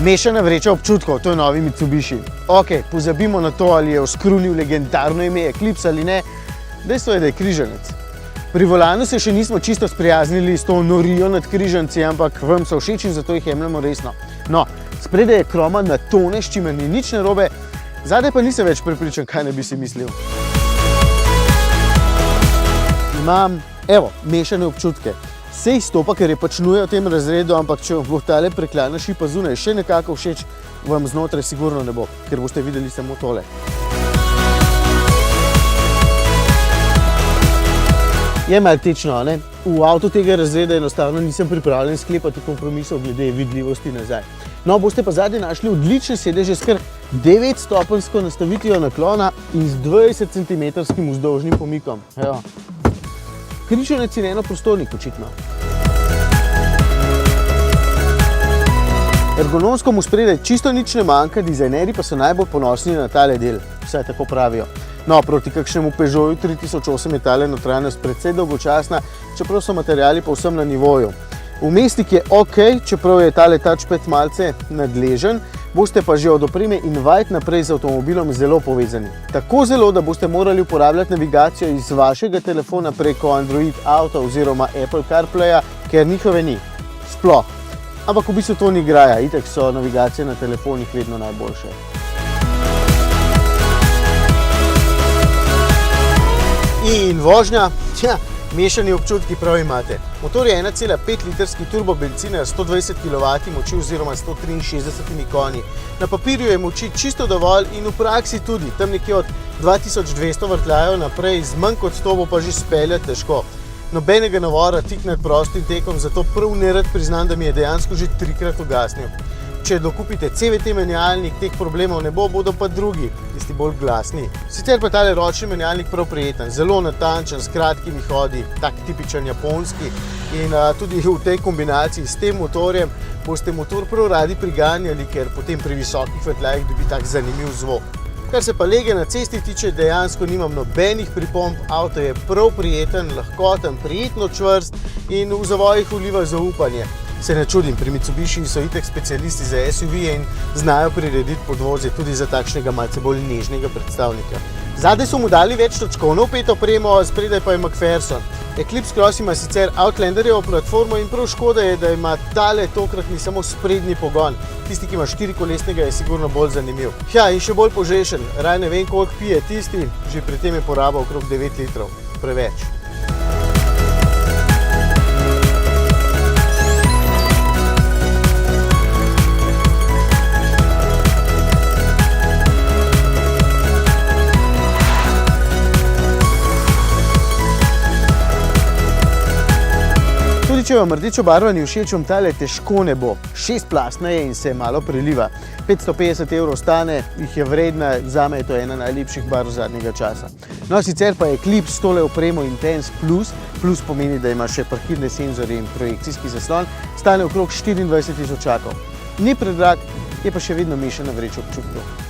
Mešana vreča občutkov, to je novi Mitsubishi. Ok, pozabimo na to, ali je oskrunil legendarno ime Eclipse ali ne. Dejstvo je, da je križanec. Pri volanu se še nismo čisto sprijaznili s to norijo nad križanci, ampak vam so všeč in zato jih jemljemo resno. No, spredaj je kroma na tone, s čimer ni nič narobe, zadaj pa nisem več prepričan, kaj ne bi si mislil. Imam, evo, mešane občutke. Sej stopa, ker je pač nuja v tem razredu, ampak če bo tale prekladna šipa zunaj še nekako všeč, vam znotraj sigurno ne bo, ker boste videli samo tole. Je malo tečno, ne? V avtu tega razreda enostavno nisem pripravljen sklepati kompromisov glede vidljivosti nazaj. No, boste pa zadnje našli odlične sedeže s kar 9-stopenjsko nastavitvijo naklona in z 20 cm vzdolžnim pomikom. Evo. Križanec in enoprostornik, očitno. Ergonomsko mu spredaj čisto nič ne manjka, dizajnerji pa so najbolj ponosni na tale del, vsaj tako pravijo. No, proti kakšnemu Peugeotu 3008 je tale notranjost precej dolgočasna, čeprav so materiali povsem na nivoju. Vmesnik je ok, čeprav je tale touchpad malce nadležen, boste pa že od opreme in vaj naprej z avtomobilom zelo povezani. Tako zelo, da boste morali uporabljati navigacijo iz vašega telefona preko Android Auto oziroma Apple CarPlaya, ker njihove ni. Sploh. Ampak v bistvu to ni graja, itak so navigacije na telefonih vedno najboljše. In vožnja, mešani občutki prav imate. Motor je 1,5 litrski turbo benciner 120 kW moči oziroma 163 konji. Na papirju je moči čisto dovolj in v praksi tudi, tam nekje od 2200 vrtljajev naprej, z manj kot 100 bo pa že speljati težko. Nobenega navora tik nad prostim tekom, zato prav nerad priznam, da mi je dejansko že 3-krat ugasnil. Če dokupite CVT menjalnik, teh problemov ne bo, bodo pa drugi, tisti bolj glasni. Sicer pa tale ročni menjalnik prav prijeten, zelo natančen, s kratkimi hodi, tak tipičen japonski. In tudi v tej kombinaciji s tem motorjem boste motor prav radi priganjali, ker potem pri visokih vrtljajih dobi tak zanimiv zvok. Kar se pa lege na cesti tiče, dejansko nimam nobenih pripomb, avto je prav prijeten, lahkoten, prijetno čvrst in v zavojih vliva zaupanje. Se ne čudim, pri Mitsubishi so itak specialisti za SUV-je in znajo prirediti podvozje tudi za takšnega malce bolj nežnega predstavnika. Zadaj so mu dali več točkovno vpeto opremo, spredaj pa je McPherson. Eclipse Cross ima sicer Outlanderjevo platformo in prav škoda je, da ima tale tokratni samo sprednji pogon. Tisti, ki ima 4-kolesnega, je sigurno bolj zanimiv. Ja, in še bolj požešen, raj ne vem, koliko pije tisti, že pri tem je poraba okrog 9 litrov. Preveč. Če vam rdeč obarvani všeč, vam tale težko ne bo. 6-plastna je in se malo preliva. 550 € stane, jih je vredna, zame je to ena najlepših barv zadnjega časa. No, sicer pa je Eclipse s tole opremo Intense Plus, plus pomeni, da ima še parkirne senzorje in projekcijski zaslon, stane okrog 24 000 €. Ni predrag, je pa še vedno mešana vreča občutkov.